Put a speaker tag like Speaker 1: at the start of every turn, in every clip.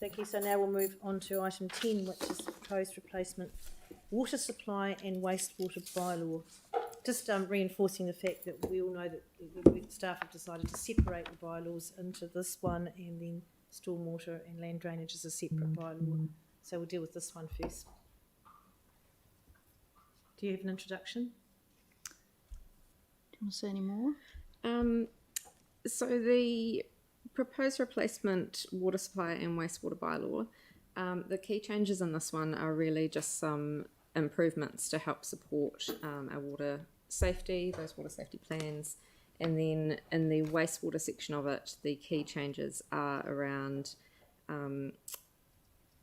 Speaker 1: Thank you. So now we'll move on to item 10, which is the proposed replacement water supply and wastewater bylaw. Just reinforcing the fact that we all know that the staff have decided to separate the bylaws into this one, and then stormwater and land drainage is a separate bylaw. So we'll deal with this one first. Do you have an introduction?
Speaker 2: Do you want to say any more?
Speaker 3: So the proposed replacement water supply and wastewater bylaw, the key changes in this one are really just some improvements to help support our water safety, those water safety plans. And then in the wastewater section of it, the key changes are around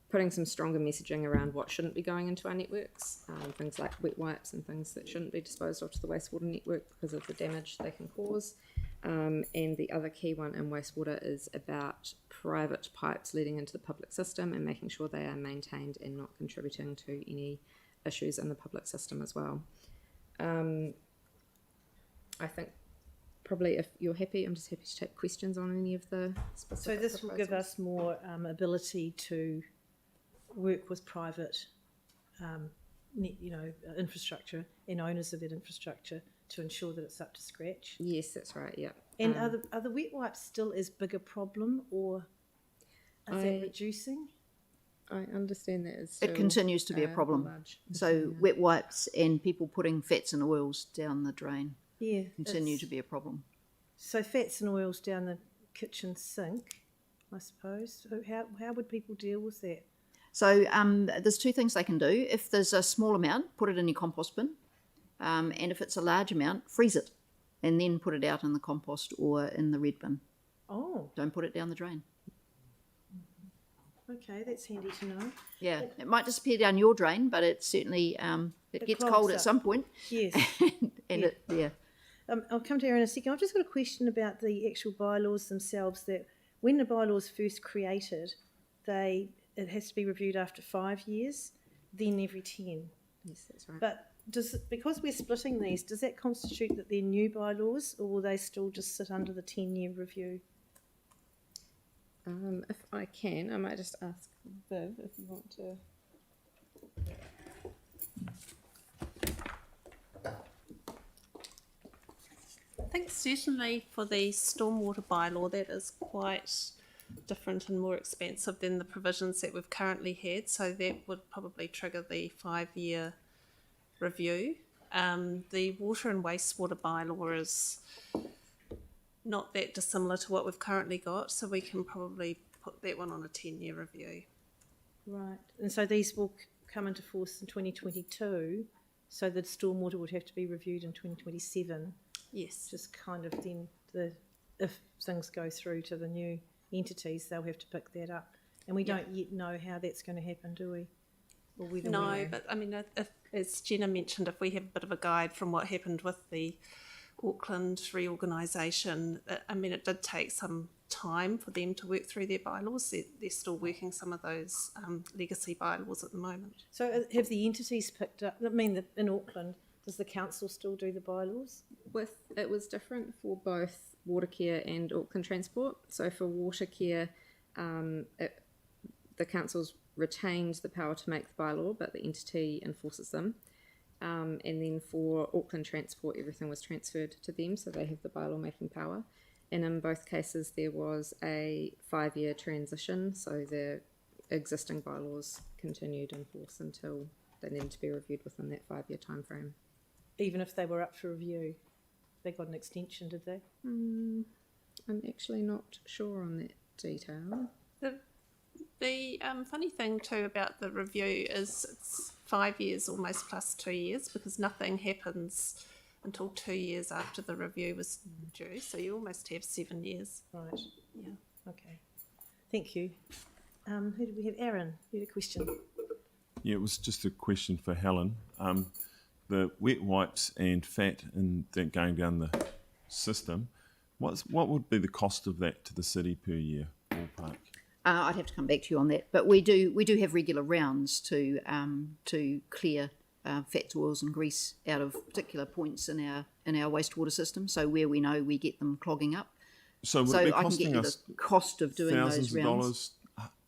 Speaker 3: putting some stronger messaging around what shouldn't be going into our networks, things like wet wipes and things that shouldn't be disposed of to the wastewater network because of the damage they can cause. And the other key one in wastewater is about private pipes leading into the public system and making sure they are maintained and not contributing to any issues in the public system as well. I think probably if you're happy, I'm just happy to take questions on any of the specific
Speaker 1: So this
Speaker 3: proposals.
Speaker 1: will give us more ability to work with private, infrastructure and owners of that infrastructure to ensure that it's up to scratch.
Speaker 3: Yes, that's right. Yeah.
Speaker 1: And are the wet wipes still as big a problem, or is that reducing?
Speaker 3: I understand that is
Speaker 2: It continues to be a problem. So wet wipes and people putting fats and oils down the drain continue to be a problem.
Speaker 1: So fats and oils down the kitchen sink, I suppose. So how would people deal with that?
Speaker 2: So there's two things they can do. If there's a small amount, put it in your compost bin. And if it's a large amount, freeze it and then put it out in the compost or in the red bin.
Speaker 1: Oh,
Speaker 2: Don't put it down the drain.
Speaker 1: okay, that's handy to know.
Speaker 2: Yeah, it might disappear down your drain, but it certainly it gets
Speaker 1: clogs
Speaker 2: cold
Speaker 1: up.
Speaker 2: at some point.
Speaker 1: Yes.
Speaker 2: And
Speaker 1: I'll come to Aaron in a second. I've just got a question about the actual bylaws themselves, that when the bylaws first created, it has to be reviewed after 5 years, then every 10.
Speaker 3: Yes, that's right.
Speaker 1: But because we're splitting these, does that constitute that they're new bylaws, or will they still just sit under the 10-year review?
Speaker 3: If I can, I might just ask Viv if you want to.
Speaker 4: I think certainly for the stormwater bylaw, that is quite different and more expensive than the provisions that we've currently had. So that would probably trigger the 5-year review. The water and wastewater bylaw is not that dissimilar to what we've currently got, so we can probably put that one on a 10-year review.
Speaker 1: Right. And so these will come into force in 2022, so the stormwater would have to be reviewed in 2027.
Speaker 4: Yes.
Speaker 1: Just kind of then, if things go through to the new entities, they'll have to pick that up. And we don't yet know how that's going to happen, do we? Or whether
Speaker 4: No, but I mean, if, as Jenna mentioned, if we have a bit of a guide from what happened with the Auckland reorganisation, I mean, it did take some time for them to work through their bylaws. They're still working some of those legacy bylaws at the moment.
Speaker 1: So have the entities picked up, I mean, in Auckland, does the council still do the bylaws?
Speaker 3: It was different for both Watercare and Auckland Transport. So for Watercare, the council's retained the power to make the bylaw, but the entity enforces them. And then for Auckland Transport, everything was transferred to them, so they have the bylaw making power. And in both cases, there was a 5-year transition, so the existing bylaws continued in force until they needed to be reviewed within that 5-year time frame.
Speaker 1: Even if they were up for review? They got an extension, did they?
Speaker 3: I'm actually not sure on that detail.
Speaker 4: The funny thing too about the review is it's 5 years almost plus 2 years, because nothing happens until 2 years after the review was due, so you almost have 7 years.
Speaker 1: Right.
Speaker 4: Yeah.
Speaker 1: Okay. Thank you. Who did we have? Aaron, you had a question.
Speaker 5: Yeah, it was just a question for Helen. The wet wipes and fat and that going down the system, what would be the cost of that to the city per year, ballpark?
Speaker 2: I'd have to come back to you on that, but we do have regular rounds to clear fats, oils, and grease out of particular points in our wastewater system. So where we know we get them clogging up,
Speaker 5: So would it be
Speaker 2: I can get
Speaker 5: costing
Speaker 2: you
Speaker 5: us
Speaker 2: the cost of doing
Speaker 5: thousands
Speaker 2: those
Speaker 5: of
Speaker 2: rounds.
Speaker 5: dollars,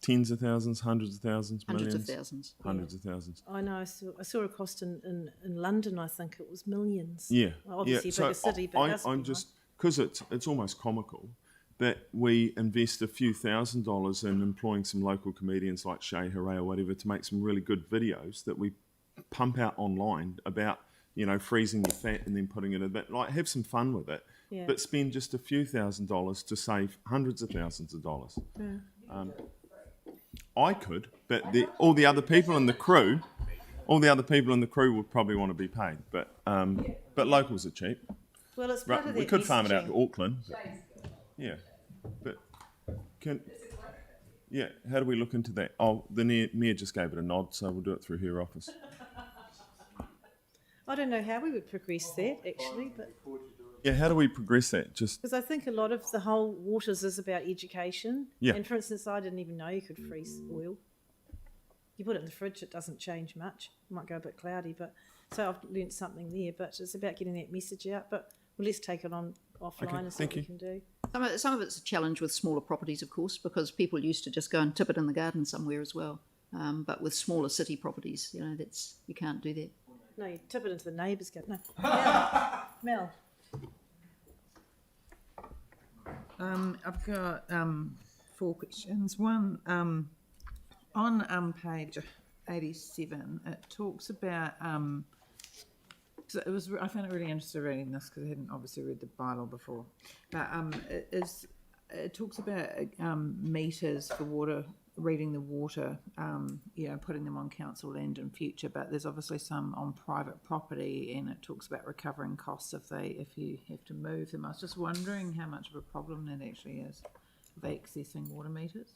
Speaker 5: tens of thousands, hundreds of thousands,
Speaker 2: Hundreds
Speaker 5: millions?
Speaker 2: of thousands.
Speaker 5: Hundreds of thousands.
Speaker 1: I know. I saw a cost in London. I think it was millions.
Speaker 5: Yeah.
Speaker 1: Well, obviously
Speaker 5: yeah.
Speaker 1: a bigger city, but it has to
Speaker 5: I'm
Speaker 1: be
Speaker 5: just, because it's almost comical that we invest a few $1,000s in employing some local comedians like Shay Hooray or whatever to make some really good videos that we pump out online about, freezing your fat and then putting it in that, like, have some fun with it,
Speaker 1: Yeah.
Speaker 5: but spend just a few $1,000s to save hundreds of thousands of dollars. I could, but all the other people in the crew would probably want to be paid, but locals are cheap.
Speaker 1: Well, it's part
Speaker 5: Right,
Speaker 1: of
Speaker 5: we
Speaker 1: that
Speaker 5: could farm it out to
Speaker 1: messaging.
Speaker 5: Auckland. Yeah, but how do we look into that? Oh, the mayor just gave it a nod, so we'll do it through her office.
Speaker 1: I don't know how we would progress that actually, but
Speaker 5: Yeah, how do we progress that? Just
Speaker 1: because I think a lot of the whole waters is about education.
Speaker 5: Yeah.
Speaker 1: And for instance, I didn't even know you could freeze oil. You put it in the fridge, it doesn't change much. It might go a bit cloudy, but so I've learnt something there. But it's about getting that message out. But let's take it on offline
Speaker 5: Okay,
Speaker 1: and see
Speaker 5: thank
Speaker 1: what we
Speaker 5: you.
Speaker 1: can do.
Speaker 2: Some of it's a challenge with smaller properties, of course, because people used to just go and tip it in the garden somewhere as well. But with smaller city properties, you can't do that.
Speaker 1: No, you tip it into the neighbour's garden. No, Mel.
Speaker 6: I've got 4 questions. One, on page 87, it talks about. So I found it really interesting reading this because I hadn't obviously read the bylaw before. But it talks about meters for water, reading the water, putting them on council land in future. But there's obviously some on private property, and it talks about recovering costs if you have to move them. I was just wondering how much of a problem that actually is of accessing water meters.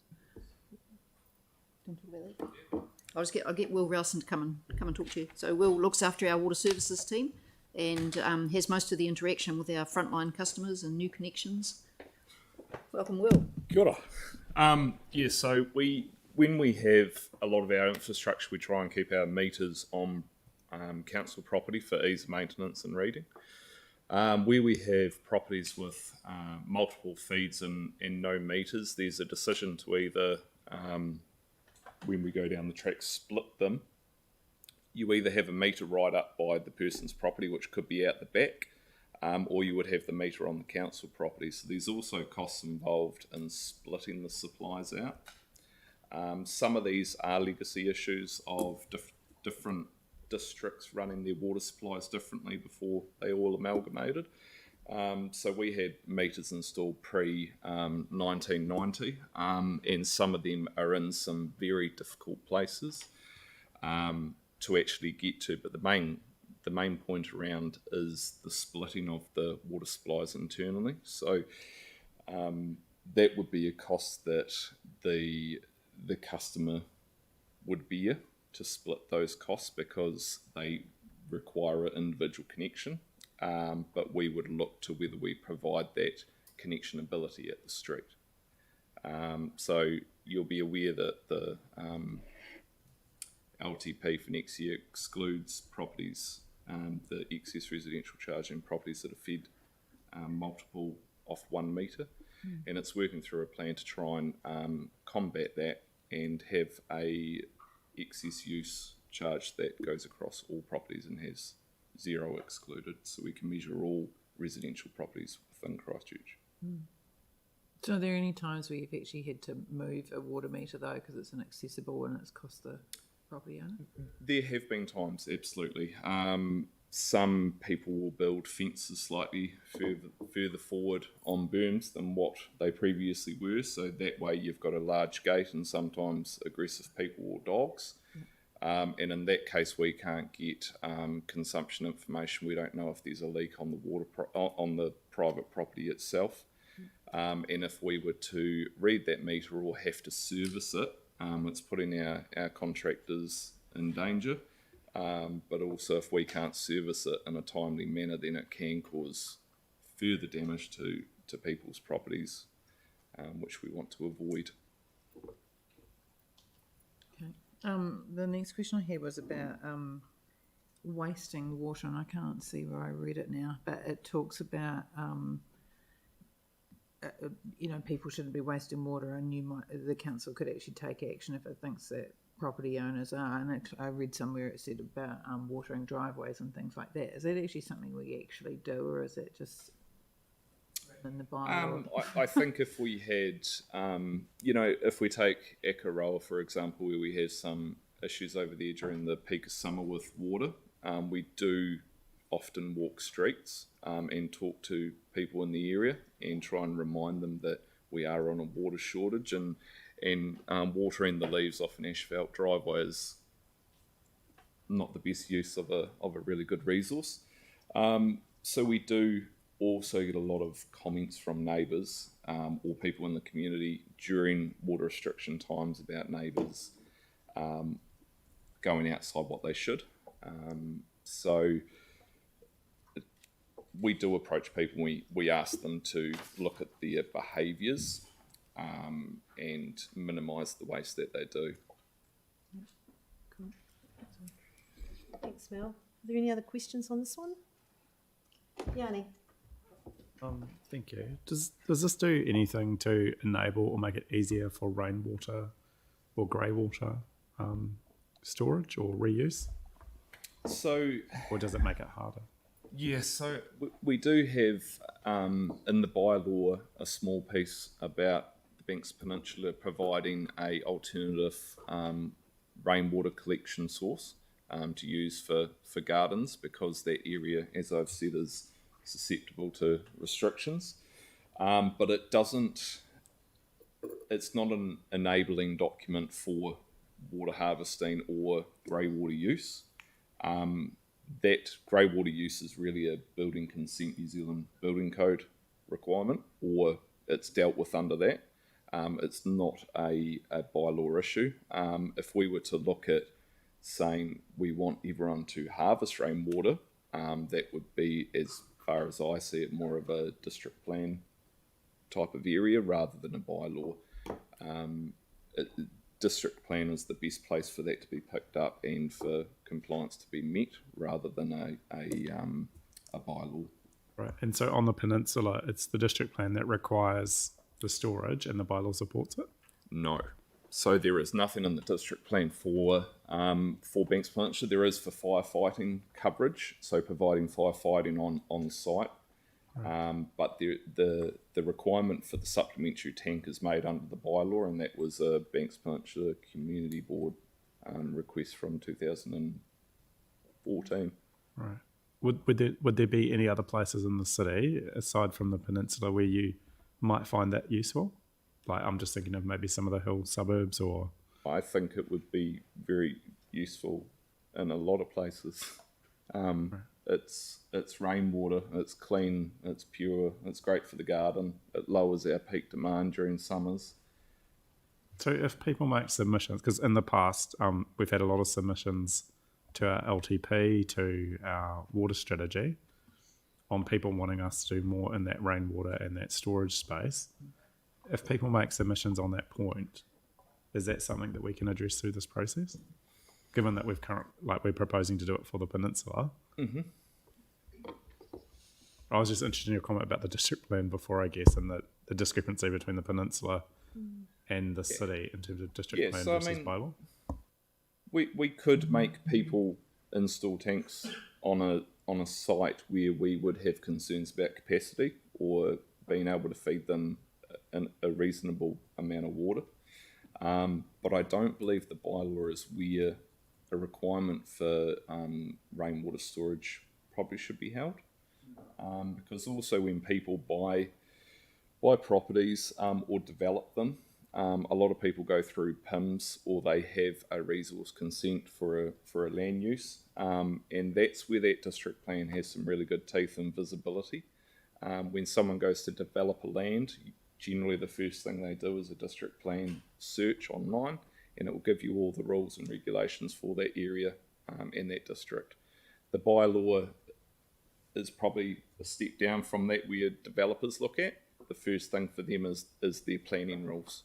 Speaker 2: I'll get Will Rowson to come and talk to you. So Will looks after our water services team and has most of the interaction with our frontline customers and new connections. Welcome, Will.
Speaker 7: Kia ora. So when we have a lot of our infrastructure, we try and keep our meters on council property for ease of maintenance and reading. Where we have properties with multiple feeds and no meters, there's a decision to either, when we go down the track, split them. You either have a meter right up by the person's property, which could be out the back, or you would have the meter on the council property. So there's also costs involved in splitting the supplies out. Some of these are legacy issues of different districts running their water supplies differently before they all amalgamated. So we had meters installed pre-1990, and some of them are in some very difficult places to actually get to. But the main point around is the splitting of the water supplies internally. So that would be a cost that the customer would bear to split those costs because they require an individual connection. But we would look to whether we provide that connection ability at the street. So you'll be aware that the LTP for next year excludes properties, the excess residential charge in properties that are fed multiple off 1 metre. And it's working through a plan to try and combat that and have a excess use charge that goes across all properties and has 0 excluded, so we can measure all residential properties within Christchurch.
Speaker 6: So are there any times where you've actually had to move a water meter though because it's inaccessible and it's cost the property owner?
Speaker 7: There have been times, absolutely. Some people will build fences slightly further forward on berms than what they previously were, so that way you've got a large gate and sometimes aggressive people or dogs. And in that case, we can't get consumption information. We don't know if there's a leak on the on the private property itself. And if we were to read that meter or have to service it, it's putting our contractors in danger. But also, if we can't service it in a timely manner, then it can cause further damage to people's properties, which we want to avoid.
Speaker 6: Okay. The next question I had was about wasting water, and I can't see where I read it now, but it talks about people shouldn't be wasting water, and the council could actually take action if it thinks that property owners are. And I read somewhere it said about watering driveways and things like that. Is that actually something we actually do, or is it just in the bylaw?
Speaker 7: I think if we had, if we take Ekaroa, for example, where we have some issues over there during the peak of summer with water, we do often walk streets and talk to people in the area and try and remind them that we are on a water shortage, and watering the leaves off an asphalt driveway is not the best use of a really good resource. So we do also get a lot of comments from neighbours or people in the community during water restriction times about neighbours going outside what they should. So we do approach people. We ask them to look at their behaviours and minimise the waste that they do.
Speaker 1: Cool. Thanks, Mel. Are there any other questions on this one? Yanni?
Speaker 8: Thank you. Does this do anything to enable or make it easier for rainwater or grey water storage or reuse?
Speaker 7: So,
Speaker 8: or does it make it harder?
Speaker 7: Yes, so we do have in the bylaw a small piece about the Banks Peninsula providing a alternative rainwater collection source to use for gardens, because that area, as I've said, is susceptible to restrictions. But it's not an enabling document for water harvesting or grey water use. That grey water use is really a Building Consent New Zealand Building Code requirement, or it's dealt with under that. It's not a bylaw issue. If we were to look at saying we want everyone to harvest rainwater, that would be, as far as I see it, more of a district plan type of area rather than a bylaw. District plan is the best place for that to be picked up and for compliance to be met, rather than a bylaw.
Speaker 8: Right, and so on the peninsula, it's the district plan that requires the storage, and the bylaw supports it?
Speaker 7: No. So there is nothing in the district plan for Banks Peninsula. There is for firefighting coverage, so providing firefighting on site. Right. But the requirement for the supplementary tank is made under the bylaw, and that was a Banks Peninsula Community Board request from 2014.
Speaker 8: Right. Would there be any other places in the city aside from the peninsula where you might find that useful? Like, I'm just thinking of maybe some of the hill suburbs, or...
Speaker 7: I think it would be very useful in a lot of places. Right. It's rainwater, it's clean, it's pure, it's great for the garden, it lowers our peak demand during summers.
Speaker 8: So if people make submissions, because in the past we've had a lot of submissions to our LTP, to our water strategy, on people wanting us to do more in that rainwater and that storage space. If people make submissions on that point, is that something that we can address through this process? Given that we're proposing to do it for the peninsula. Mm-hmm. I was just interested in your comment about the district plan before, I guess, and the discrepancy between the peninsula and the city in terms of district plan versus bylaw.
Speaker 7: We could make people install tanks on a site where we would have concerns about capacity or being able to feed them a reasonable amount of water. But I don't believe the bylaw is where a requirement for rainwater storage probably should be held. Because also when people buy properties or develop them, a lot of people go through PIMs, or they have a resource consent for a land use, and that's where that district plan has some really good teeth and visibility. When someone goes to develop a land, generally the first thing they do is a district plan search online, and it will give you all the rules and regulations for that area and that district. The bylaw is probably a step down from that, where developers look at. The first thing for them is their planning rules.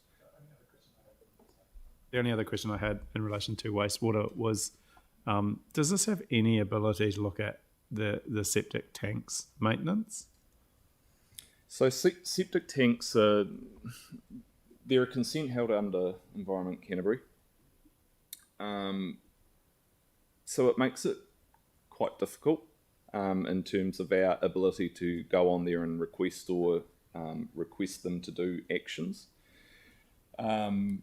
Speaker 8: The only other question I had in relation to wastewater was, does this have any ability to look at the septic tanks maintenance?
Speaker 7: So septic tanks, they're a consent held under Environment Canterbury. So it makes it quite difficult in terms of our ability to go on there and request them to do actions. The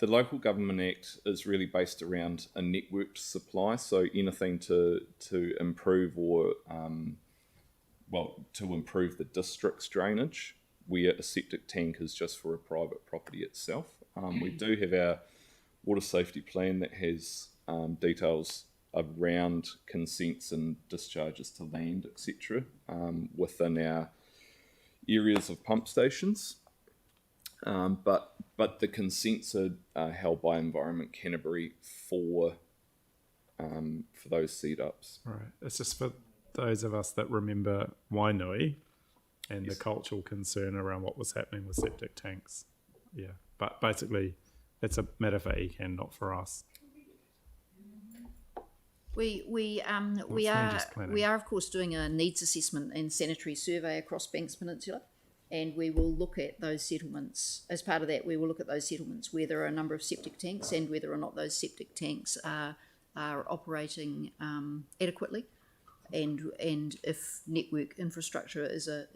Speaker 7: Local Government Act is really based around a networked supply, so anything to improve or to improve the district's drainage, where a septic tank is just for a private property itself. We do have our water safety plan that has details around consents and discharges to land, etc., within our areas of pump stations. But the consents are held by Environment Canterbury for those setups.
Speaker 8: Right. It's just for those of us that remember Wainui and the cultural concern around what was happening with septic tanks. Yeah. But basically, it's a matter for ECAN, not for us.
Speaker 2: We are of course doing a needs assessment and sanitary survey across Banks Peninsula, and we will look at those settlements. As part of that, we will look at those settlements where there are a number of septic tanks and whether or not those septic tanks are operating adequately, and if network infrastructure is or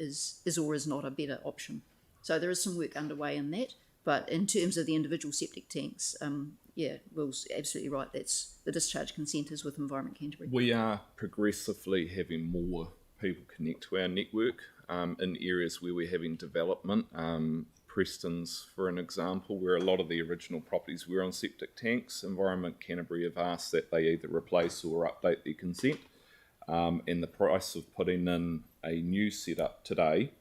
Speaker 2: is not a better option. So there is some work underway in that. But in terms of the individual septic tanks, Will's absolutely right. That's the discharge consent is with Environment Canterbury.
Speaker 7: We are progressively having more people connect to our network in areas where we're having development. Preston's, for an example, where a lot of the original properties were on septic tanks. Environment Canterbury have asked that they either replace or update their consent. And the price of putting in a new setup today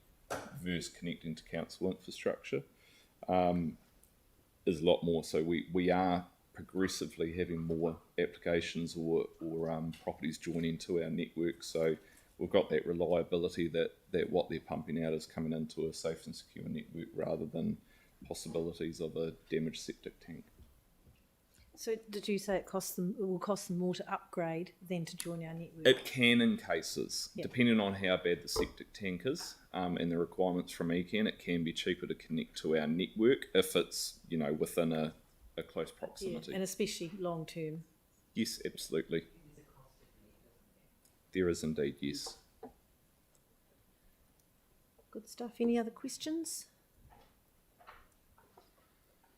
Speaker 7: versus connecting to council infrastructure is a lot more. So we are progressively having more applications or properties join into our network. So we've got that reliability that what they're pumping out is coming into a safe and secure network rather than possibilities of a damaged septic tank.
Speaker 1: So did you say it will cost them more to upgrade than to join our network?
Speaker 7: It can in cases,
Speaker 1: Yep.
Speaker 7: depending on how bad the septic tank is and the requirements from ECAN. It can be cheaper to connect to our network if it's within a close proximity.
Speaker 1: And especially long term.
Speaker 7: Yes, absolutely. There is indeed, yes.
Speaker 1: Good stuff. Any other questions?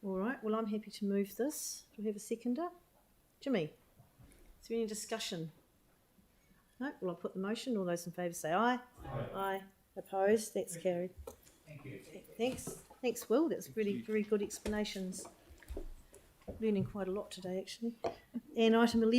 Speaker 1: All right. Well, I'm happy to move this. Do we have a seconder? Jimmy, is there any discussion? No? Well, I'll put the motion. All those in favour say aye. Aye. Opposed? That's carried. Thank you. Thanks, Will. That's really very good explanations. Learning quite a lot today, actually. And item 11.